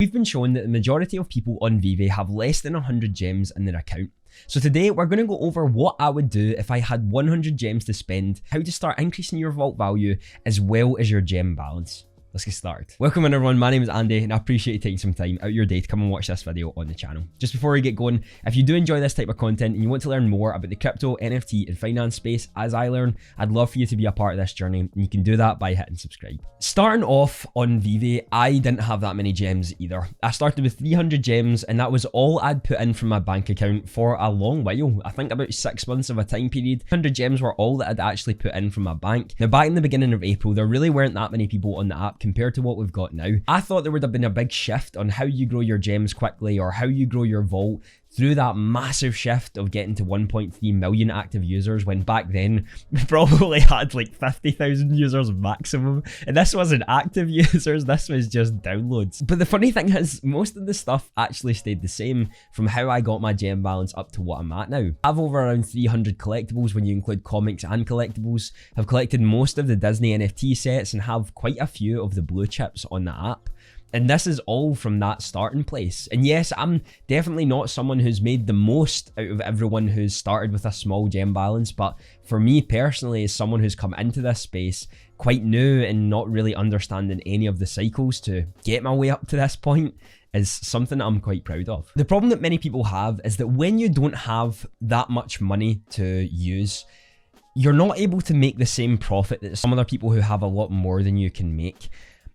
We've been shown that the majority of people on Veve have less than 100 gems in their account. So today we're going to go over what I would do if I had 100 gems to spend, how to start increasing your vault value as well as your gem balance. Let's get started. Welcome in everyone, my name is Andy and I appreciate you taking some time out of your day to come and watch this video on the channel. Just before we get going, if you do enjoy this type of content and you want to learn more about the crypto, NFT and finance space as I learn, I'd love for you to be a part of this journey and you can do that by hitting subscribe. Starting off on Veve, I didn't have that many gems either. I started with 300 gems and that was all I'd put in from my bank account for a long while. I think about 6 months of a time period. 100 gems were all that I'd actually put in from my bank. Now back in the beginning of April, there really weren't that many people on the app compared to what we've got now. I thought there would have been a big shift on how you grow your gems quickly or how you grow your vault through that massive shift of getting to 1.3 million active users, when back then we probably had like 50,000 users maximum, and this wasn't active users, this was just downloads. But the funny thing is, most of the stuff actually stayed the same from how I got my gem balance up to what I'm at now. I have over around 300 collectibles when you include comics and collectibles, have collected most of the Disney NFT sets and have quite a few of the blue chips on the app. And this is all from that starting place. And yes, I'm definitely not someone who's made the most out of everyone who's started with a small gem balance, but for me personally, as someone who's come into this space quite new and not really understanding any of the cycles to get my way up to this point, is something I'm quite proud of. The problem that many people have is that when you don't have that much money to use, you're not able to make the same profit that some other people who have a lot more than you can make.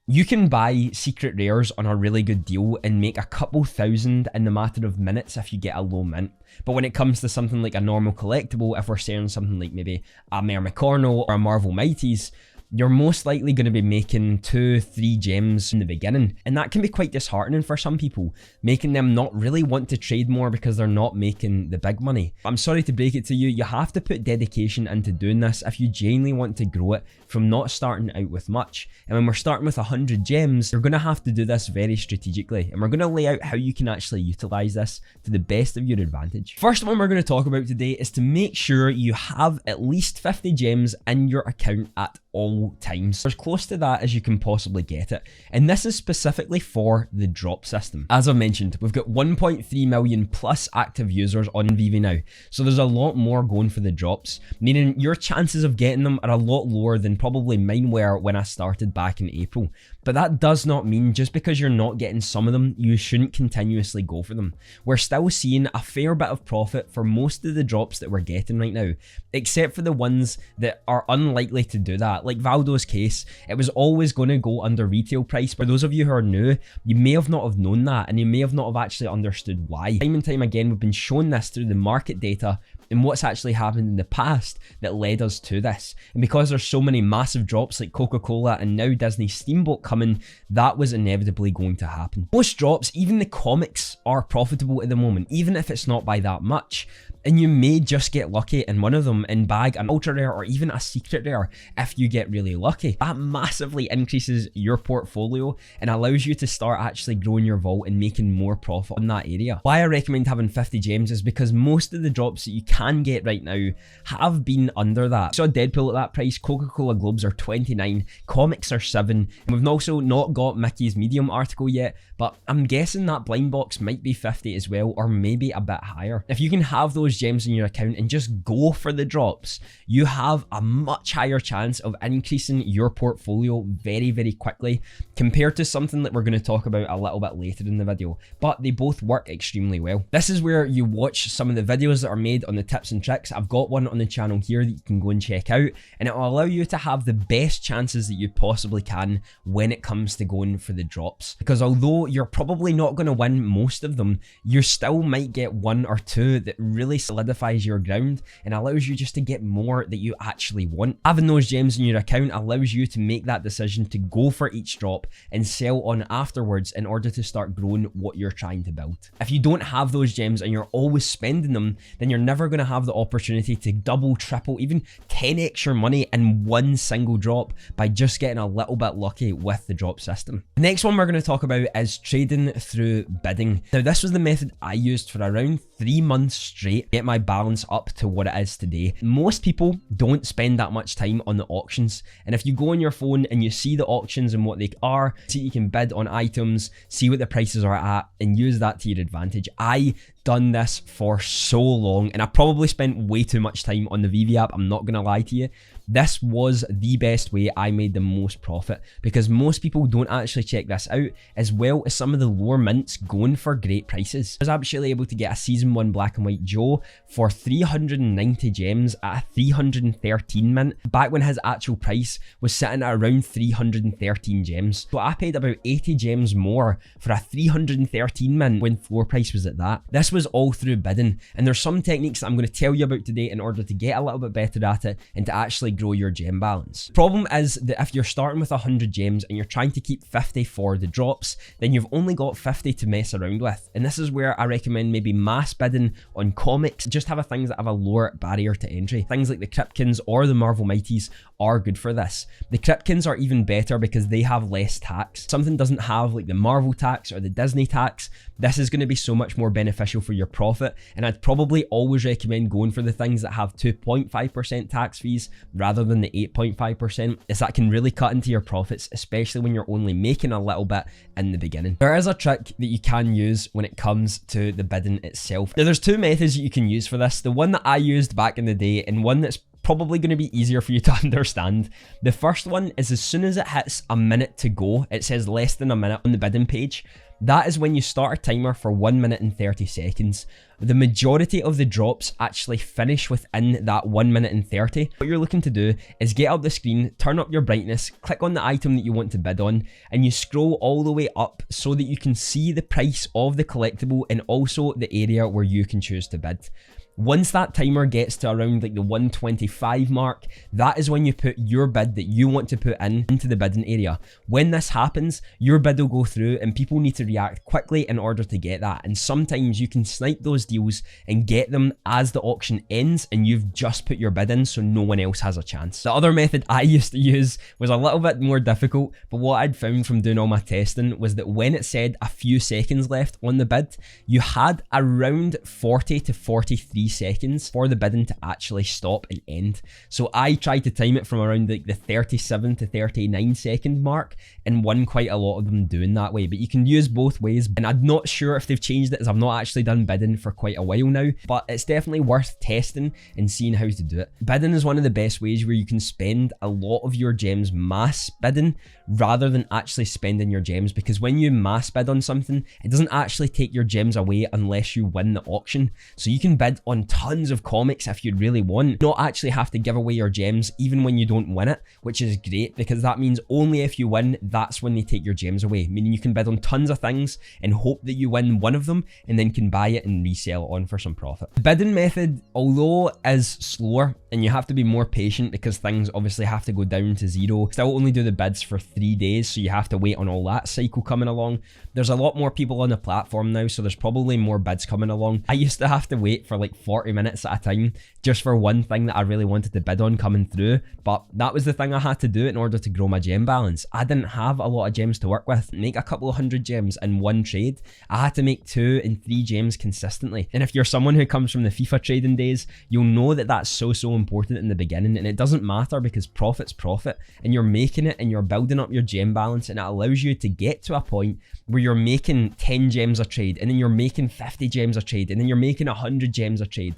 You can buy secret rares on a really good deal and make a couple thousand in the matter of minutes if you get a low mint. But when it comes to something like a normal collectible, if we're saying something like maybe a Mermicorno or a Marvel Mighties, you're most likely going to be making 2-3 gems in the beginning. And that can be quite disheartening for some people, making them not really want to trade more because they're not making the big money. I'm sorry to break it to you, you have to put dedication into doing this if you genuinely want to grow it from not starting out with much. And when we're starting with 100 gems, you're going to have to do this very strategically. And we're going to lay out how you can actually utilize this to the best of your advantage. First one we're going to talk about today is to make sure you have at least 50 gems in your account at all times, as close to that as you can possibly get it. And this is specifically for the drop system. As I've mentioned, we've got 1.3 million plus active users on Veve now, so there's a lot more going for the drops, meaning your chances of getting them are a lot lower than probably mine were when I started back in April. But that does not mean just because you're not getting some of them, you shouldn't continuously go for them. We're still seeing a fair bit of profit for most of the drops that we're getting right now, except for the ones that are unlikely to do that. Like Valdo's case, it was always going to go under retail price. For those of you who are new, you may have not have known that, and you may have not have actually understood why. Time and time again, we've been shown this through the market data and what's actually happened in the past that led us to this. And because there's so many massive drops like Coca-Cola and now Disney Steamboat coming, that was inevitably going to happen. Most drops, even the comics, are profitable at the moment, even if it's not by that much. And you may just get lucky in one of them and bag an ultra rare or even a secret rare if you get really lucky. That massively increases your portfolio and allows you to start actually growing your vault and making more profit in that area. Why I recommend having 50 gems is because most of the drops that you can get right now have been under that. So Deadpool at that price, Coca-Cola Globes are 29, comics are 7, and we've also not got Mickey's Medium article yet, but I'm guessing that blind box might be 50 as well, or maybe a bit higher. If you can have those gems in your account and just go for the drops, you have a much higher chance of increasing your portfolio very, very quickly compared to something that we're going to talk about a little bit later in the video. But they both work extremely well. This is where you watch some of the videos that are made on the tips and tricks. I've got one on the channel here that you can go and check out, and it will allow you to have the best chances that you possibly can when it comes to going for the drops. Because although you're probably not going to win most of them, you still might get 1 or 2 that really solidifies your ground and allows you just to get more that you actually want. Having those gems in your account allows you to make that decision to go for each drop and sell on afterwards in order to start growing what you're trying to build. If you don't have those gems and you're always spending them, then you're never going going to have the opportunity to double, triple, even 10x your money in one single drop by just getting a little bit lucky with the drop system. The next one we're going to talk about is trading through bidding. Now, this was the method I used for around 3 months straight to get my balance up to what it is today. Most people don't spend that much time on the auctions, and if you go on your phone and you see the auctions and what they are, see you can bid on items, see what the prices are at, and use that to your advantage. I done this for so long, and I probably spent way too much time on the Veve app, I'm not gonna lie to you. This was the best way I made the most profit, because most people don't actually check this out, as well as some of the lower mints going for great prices. I was actually able to get a season 1 black and white Joe for 390 gems at a 313 mint, back when his actual price was sitting at around 313 gems. So I paid about 80 gems more for a 313 mint when floor price was at that. This was all through bidding, and there's some techniques that I'm going to tell you about today in order to get a little bit better at it and to actually grow your gem balance. The problem is that if you're starting with 100 gems and you're trying to keep 50 for the drops, then you've only got 50 to mess around with. And this is where I recommend maybe mass bidding on comics. Just have things that have a lower barrier to entry. Things like the Cryptkins or the Marvel Mighties are good for this. The Cryptkins are even better because they have less tax. Something doesn't have like the Marvel tax or the Disney tax. This is going to be so much more beneficial for your profit, and I'd probably always recommend going for the things that have 2.5% tax fees rather than the 8.5%, as that can really cut into your profits, especially when you're only making a little bit in the beginning. There is a trick that you can use when it comes to the bidding itself. Now, there's two methods that you can use for this. The one that I used back in the day, and one that's probably going to be easier for you to understand. The first one is as soon as it hits a minute to go, it says less than a minute on the bidding page. That is when you start a timer for 1 minute and 30 seconds. The majority of the drops actually finish within that 1 minute and 30. What you're looking to do is get up the screen, turn up your brightness, click on the item that you want to bid on, and you scroll all the way up so that you can see the price of the collectible and also the area where you can choose to bid. Once that timer gets to around like the 125 mark, that is when you put your bid that you want to put into the bidding area. When this happens, your bid will go through and people need to react quickly in order to get that. And sometimes you can snipe those deals and get them as the auction ends and you've just put your bid in so no one else has a chance. The other method I used to use was a little bit more difficult, but what I'd found from doing all my testing was that when it said a few seconds left on the bid, you had around 40 to 43 seconds for the bidding to actually stop and end. So I tried to time it from around like the 37 to 39 second mark and won quite a lot of them doing that way. But you can use both ways, and I'm not sure if they've changed it as I've not actually done bidding for quite a while now, but it's definitely worth testing and seeing how to do it. Bidding is one of the best ways where you can spend a lot of your gems mass bidding rather than actually spending your gems, because when you mass bid on something, it doesn't actually take your gems away unless you win the auction. So you can bid on tons of comics if you really want, not actually have to give away your gems even when you don't win it, which is great because that means only if you win, that's when they take your gems away, meaning you can bid on tons of things and hope that you win one of them and then can buy it and resell it on for some profit. The bidding method, although is slower and you have to be more patient because things obviously have to go down to zero, still only do the bids for 3 days, so you have to wait on all that cycle coming along. There's a lot more people on the platform now, so there's probably more bids coming along. I used to have to wait for like 40 minutes at a time just for one thing that I really wanted to bid on coming through, but that was the thing I had to do in order to grow my gem balance. I didn't have a lot of gems to work with. Make a couple of 100 gems in one trade, I had to make 2 and 3 gems consistently. And if you're someone who comes from the FIFA trading days, you'll know that that's so important in the beginning, and it doesn't matter because profit's profit, and you're making it and you're building up your gem balance, and it allows you to get to a point where you're making 10 gems a trade, and then you're making 50 gems a trade, and then you're making 100 gems a trade.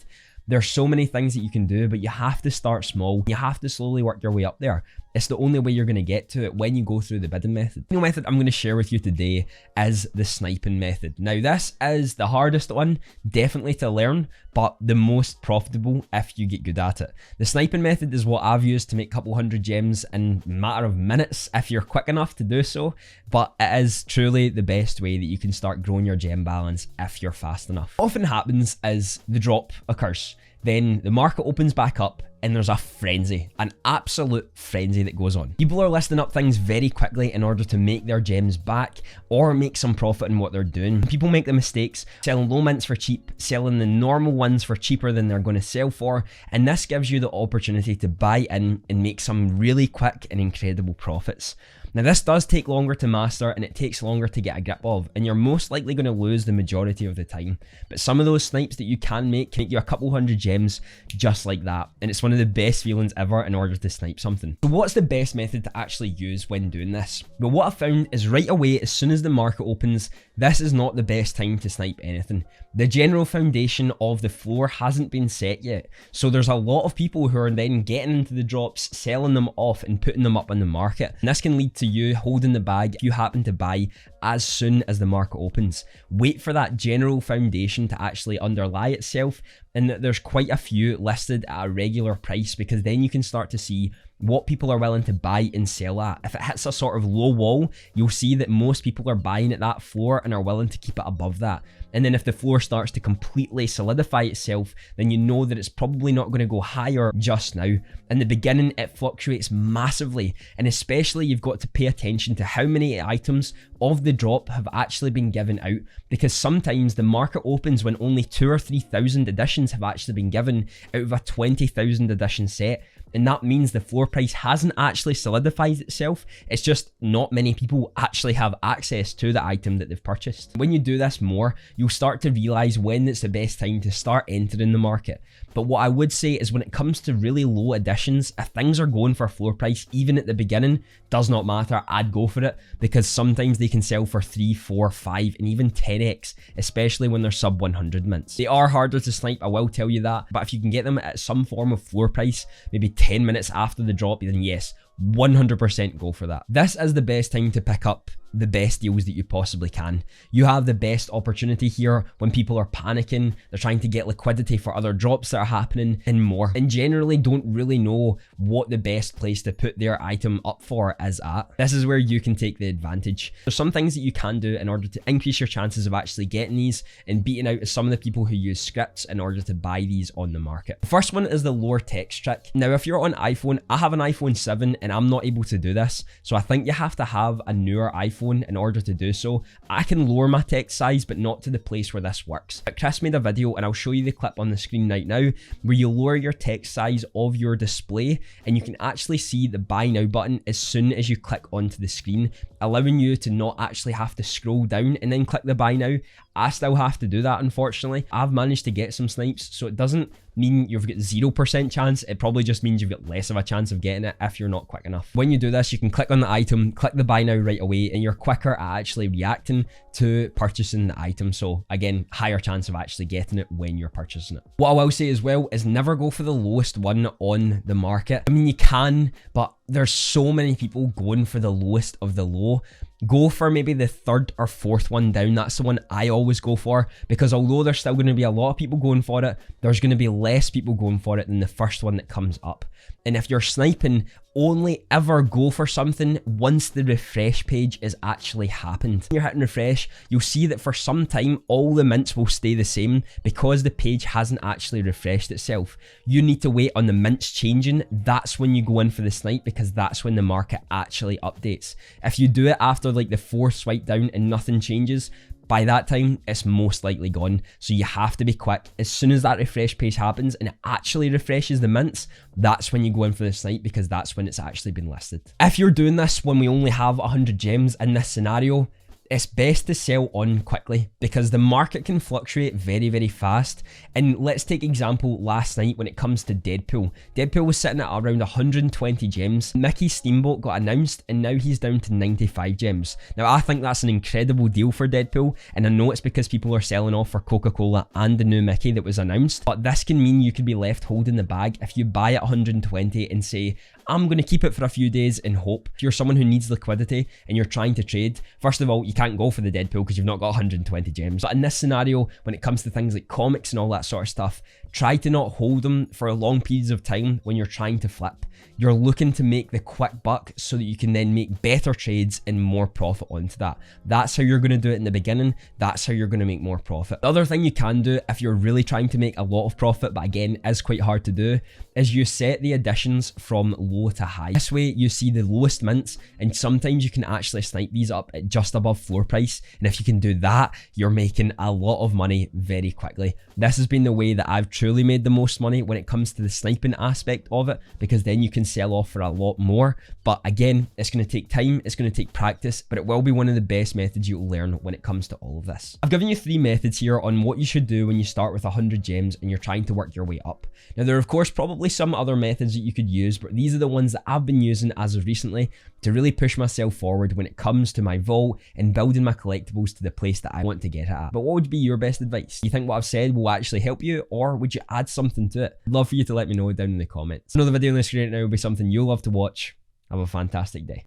There's so many things that you can do, but you have to start small. You have to slowly work your way up there. It's the only way you're going to get to it when you go through the bidding method. The method I'm going to share with you today is the sniping method. Now, this is the hardest one, definitely to learn, but the most profitable if you get good at it. The sniping method is what I've used to make a couple 100 gems in a matter of minutes if you're quick enough to do so, but it is truly the best way that you can start growing your gem balance if you're fast enough. What often happens is the drop occurs. then the market opens back up and there's a frenzy, an absolute frenzy that goes on. People are listing up things very quickly in order to make their gems back or make some profit in what they're doing. People make the mistakes selling low mints for cheap, selling the normal ones for cheaper than they're going to sell for, and this gives you the opportunity to buy in and make some really quick and incredible profits. Now this does take longer to master and it takes longer to get a grip of, and you're most likely going to lose the majority of the time, but some of those snipes that you can make you a couple hundred gems just like that, and it's one of the best feelings ever in order to snipe something. So what's the best method to actually use when doing this? Well, what I found is right away, as soon as the market opens, this is not the best time to snipe anything. The general foundation of the floor hasn't been set yet, so there's a lot of people who are then getting into the drops, selling them off and putting them up on the market, and this can lead to you holding the bag if you happen to buy as soon as the market opens. Wait for that general foundation to actually underlie itself, and there's quite a few listed at a regular price, because then you can start to see what people are willing to buy and sell at. If it hits a sort of low wall, you'll see that most people are buying at that floor and are willing to keep it above that. And then if the floor starts to completely solidify itself, then you know that it's probably not going to go higher just now. In the beginning, it fluctuates massively, and especially you've got to pay attention to how many items of the drop have actually been given out, because sometimes the market opens when only 2,000 or 3,000 editions have actually been given out of a 20,000 edition set. And that means the floor price hasn't actually solidified itself. It's just not many people actually have access to the item that they've purchased. When you do this more, you'll start to realize when it's the best time to start entering the market. But what I would say is when it comes to really low editions, if things are going for floor price, even at the beginning, does not matter, I'd go for it, because sometimes they can sell for 3, 4, 5, and even 10x, especially when they're sub 100 mints. They are harder to snipe, I will tell you that, but if you can get them at some form of floor price, maybe 10 minutes after the drop, then yes, 100% go for that. This is the best time to pick up the best deals that you possibly can. You have the best opportunity here when people are panicking, they're trying to get liquidity for other drops that are happening and more, and generally don't really know what the best place to put their item up for is at. This is where you can take the advantage. There's some things that you can do in order to increase your chances of actually getting these and beating out some of the people who use scripts in order to buy these on the market. The first one is the lower text trick. Now, if you're on iPhone, I have an iPhone 7 and I'm not able to do this, so I think you have to have a newer iPhone in order to do so. I can lower my text size, but not to the place where this works. But Chris made a video, and I'll show you the clip on the screen right now, where you lower your text size of your display, and you can actually see the buy now button as soon as you click onto the screen, allowing you to not actually have to scroll down and then click the buy now. I still have to do that, unfortunately. I've managed to get some snipes, so it doesn't mean you've got 0% chance. It probably just means you've got less of a chance of getting it if you're not quick enough. When you do this, you can click on the item, click the buy now right away, and you're quicker at actually reacting to purchasing the item. So again, higher chance of actually getting it when you're purchasing it. What I will say as well is never go for the lowest one on the market. I mean, you can, but there's so many people going for the lowest of the low. Go for maybe the third or fourth one down. That's the one I always go for, because although there's still going to be a lot of people going for it, there's going to be less people going for it than the first one that comes up. And if you're sniping, only ever go for something once the refresh page is actually happened. When you're hitting refresh, you'll see that for some time, all the mints will stay the same because the page hasn't actually refreshed itself. You need to wait on the mints changing. That's when you go in for the snipe, because that's when the market actually updates. If you do it after like the 4th swipe down and nothing changes, by that time, it's most likely gone. So you have to be quick. As soon as that refresh page happens and it actually refreshes the mints, that's when you go in for the snipe, because that's when it's actually been listed. If you're doing this when we only have 100 gems in this scenario, it's best to sell on quickly, because the market can fluctuate very, very fast. And let's take example last night when it comes to Deadpool. Deadpool was sitting at around 120 gems. Mickey's Steamboat got announced and now he's down to 95 gems. Now I think that's an incredible deal for Deadpool, and I know it's because people are selling off for Coca-Cola and the new Mickey that was announced, but this can mean you could be left holding the bag if you buy at 120 and say, I'm going to keep it for a few days and hope. If you're someone who needs liquidity and you're trying to trade, first of all, you can't go for the Deadpool because you've not got 120 gems. But in this scenario, when it comes to things like comics and all that sort of stuff, try to not hold them for long periods of time when you're trying to flip. You're looking to make the quick buck so that you can then make better trades and more profit onto that. That's how you're going to do it in the beginning. That's how you're going to make more profit. The other thing you can do if you're really trying to make a lot of profit, but again, is quite hard to do, is you set the additions from low to high. This way you see the lowest mints, and sometimes you can actually snipe these up at just above floor price. And if you can do that, you're making a lot of money very quickly. This has been the way that I've truly made the most money when it comes to the sniping aspect of it, because then you can sell off for a lot more. But again, it's going to take time, it's going to take practice, but it will be one of the best methods you'll learn when it comes to all of this. I've given you 3 methods here on what you should do when you start with 100 gems and you're trying to work your way up. Now, there are of course probably some other methods that you could use, but these are the ones that I've been using as of recently to really push myself forward when it comes to my vault and building my collectibles to the place that I want to get it at. But what would be your best advice? Do you think what I've said will actually help you, or would you add something to it? I'd love for you to let me know down in the comments. Another video on the screen right now will be something you'll love to watch. Have a fantastic day.